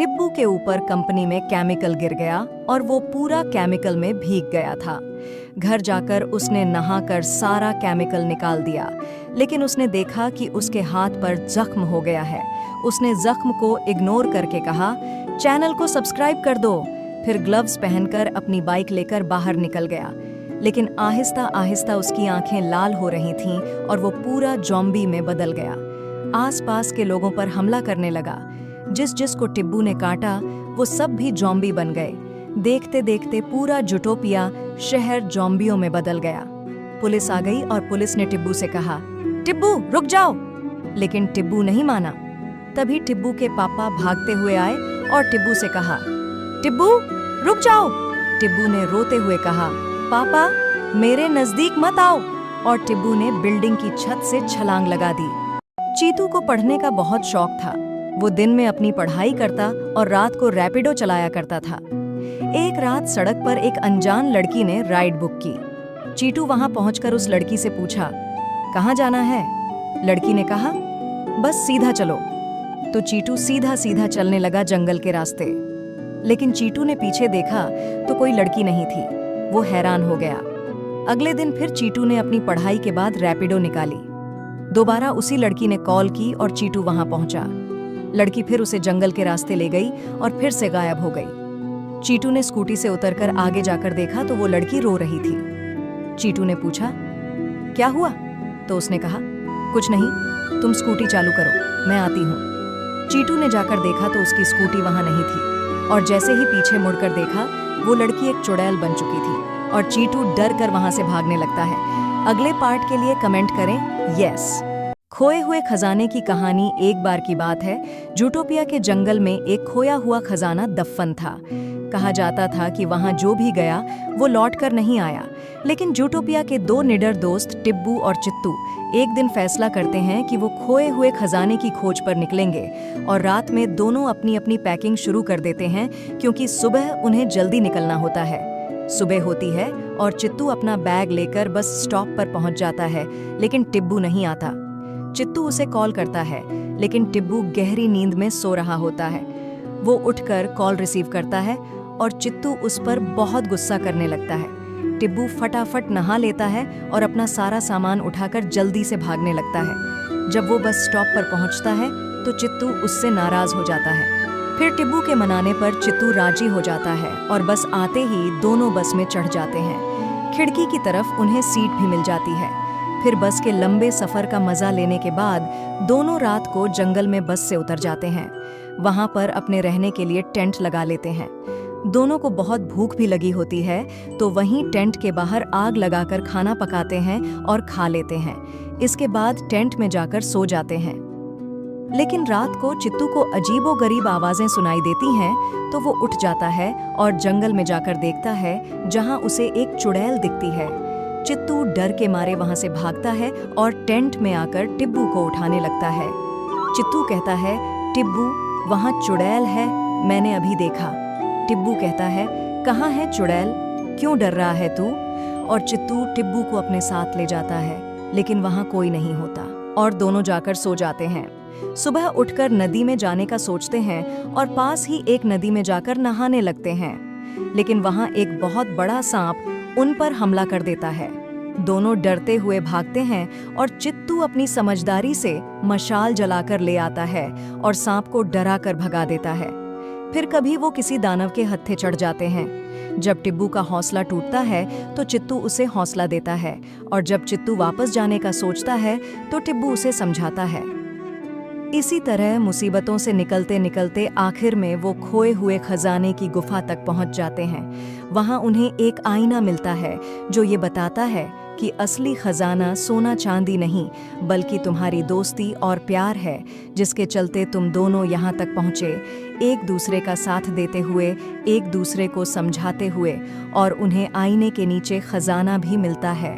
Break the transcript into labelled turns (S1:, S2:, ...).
S1: टिब्बू के ऊपर कंपनी में केमिकल गिर गया और वो पूरा केमिकल में भीग गया था। घर जाकर उसने नहाकर सारा केमिकल निकाल दिया, लेकिन उसने देखा कि उसके हाथ पर जख्म हो गया है। उसने जख्म को इग्नोर करके कहा, चैनल को सब्सक्राइब कर दो। फिर ग्लव्स पहनकर अपनी बाइक लेकर बाहर निकल गया, लेकिन आहिस्ता आहिस्ता उसकी आंखें लाल हो रही थीं और वो पूरा ज़ॉम्बी में बदल गया। आसपास के लोगों पर हमला करने लगा। जिसको टिब्बू ने काटा वो सब भी ज़ॉम्बी बन गए। देखते देखते पूरा जुटोपिया शहर ज़ॉम्बियों में बदल गया। पुलिस आ गई और पुलिस ने टिब्बू से कहा, टिब्बू रुक जाओ। लेकिन टिब्बू नहीं माना। तभी टिब्बू के पापा भागते हुए आए और टिब्बू से कहा, टिब्बू रुक जाओ। टिब्बू ने रोते हुए कहा, पापा मेरे नजदीक मत आओ। और टिब्बू ने बिल्डिंग की छत से छलांग लगा दी। चीतू को पढ़ने का बहुत शौक था। वो दिन में अपनी पढ़ाई करता और रात को रैपिडो चलाया करता था। एक रात सड़क पर एक अनजान लड़की ने राइड बुक की। चीटू वहां पहुंचकर उस लड़की से पूछा, कहाँ जाना है? लड़की ने कहा, बस सीधा चलो। तो चीटू सीधा सीधा चलने लगा जंगल के रास्ते। लेकिन चीटू ने पीछे देखा तो कोई लड़की नहीं थी। वो हैरान हो गया। अगले दिन फिर चीटू ने अपनी पढ़ाई के बाद रैपिडो निकाली। दोबारा उसी लड़की ने कॉल की और चीटू वहां पहुंचा। लड़की फिर उसे जंगल के रास्ते ले गई और फिर से गायब हो गई। चीटू ने स्कूटी से उतरकर आगे जाकर देखा तो वो लड़की रो रही थी। चीटू ने पूछा, क्या हुआ? तो उसने कहा, कुछ नहीं, तुम स्कूटी चालू करो, मैं आती हूँ। चीटू ने जाकर देखा तो उसकी स्कूटी वहां नहीं थी और जैसे ही पीछे मुड़कर देखा वो लड़की एक चुड़ैल बन चुकी थी और चीटू डर कर वहां से भागने लगता है। अगले पार्ट के लिए कमेंट करें यस। खोए हुए खजाने की कहानी एक बार की बात है। जूटोपिया के जंगल में एक खोया हुआ खजाना दफन था। कहा जाता था कि वहां जो भी गया वो लौटकर नहीं आया। लेकिन जूटोपिया के दो निडर दोस्त टिब्बू और चित्तू एक दिन फैसला करते हैं कि वो खोए हुए खजाने की खोज पर निकलेंगे और रात में दोनों अपनी अपनी पैकिंग शुरू कर देते हैं, क्योंकि सुबह उन्हें जल्दी निकलना होता है। सुबह होती है और चित्तू अपना बैग लेकर बस स्टॉप पर पहुंच जाता है, लेकिन टिब्बू नहीं आता। चित्तू उसे कॉल करता है, लेकिन टिब्बू गहरी नींद में सो रहा होता है। वो उठकर कॉल रिसीव करता है और चित्तू उस पर बहुत गुस्सा करने लगता है। टिब्बू फटाफट नहा लेता है और अपना सारा सामान उठाकर जल्दी से भागने लगता है। जब वो बस स्टॉप पर पहुंचता है तो चित्तू उससे नाराज हो जाता है। फिर टिब्बू के मनाने पर चित्तू राजी हो जाता है और बस आते ही दोनों बस में चढ़ जाते हैं। खिड़की की तरफ उन्हें सीट भी मिल जाती है। फिर बस के लंबे सफर का मजा लेने के बाद दोनों रात को जंगल में बस से उतर जाते हैं। वहां पर अपने रहने के लिए टेंट लगा लेते हैं। दोनों को बहुत भूख भी लगी होती है, तो वहीं टेंट के बाहर आग लगाकर खाना पकाते हैं और खा लेते हैं। इसके बाद टेंट में जाकर सो जाते हैं। लेकिन रात को चित्तू को अजीबोगरीब आवाजें सुनाई देती हैं, तो वो उठ जाता है और जंगल में जाकर देखता है, जहां उसे एक चुड़ैल दिखती है। चित्तू डर के मारे वहां से भागता है और टेंट में आकर टिब्बू को उठाने लगता है। चित्तू कहता है, टिब्बू वहां चुड़ैल है, मैंने अभी देखा। टिब्बू कहता है, कहाँ है चुड़ैल, क्यों डर रहा है तू? और चित्तू टिब्बू को अपने साथ ले जाता है, लेकिन वहां कोई नहीं होता और दोनों जाकर सो जाते हैं। सुबह उठकर नदी में जाने का सोचते हैं और पास ही एक नदी में जाकर नहाने लगते हैं। लेकिन वहां एक बहुत बड़ा सांप उन पर हमला कर देता है। दोनों डरते हुए भागते हैं और चित्तू अपनी समझदारी से मशाल जलाकर ले आता है और सांप को डरा कर भगा देता है। फिर कभी वो किसी दानव के हत्थे चढ़ जाते हैं। जब टिब्बू का हौसला टूटता है तो चित्तू उसे हौसला देता है और जब चित्तू वापस जाने का सोचता है तो टिब्बू उसे समझाता है। इसी तरह मुसीबतों से निकलते निकलते आखिर में वो खोए हुए खजाने की गुफा तक पहुंच जाते हैं। वहां उन्हें एक आईना मिलता है जो ये बताता है कि असली खजाना सोना चांदी नहीं, बल्कि तुम्हारी दोस्ती और प्यार है, जिसके चलते तुम दोनों यहाँ तक पहुँचे, एक दूसरे का साथ देते हुए, एक दूसरे को समझाते हुए, और उन्हें आईने के नीचे खजाना भी मिलता है।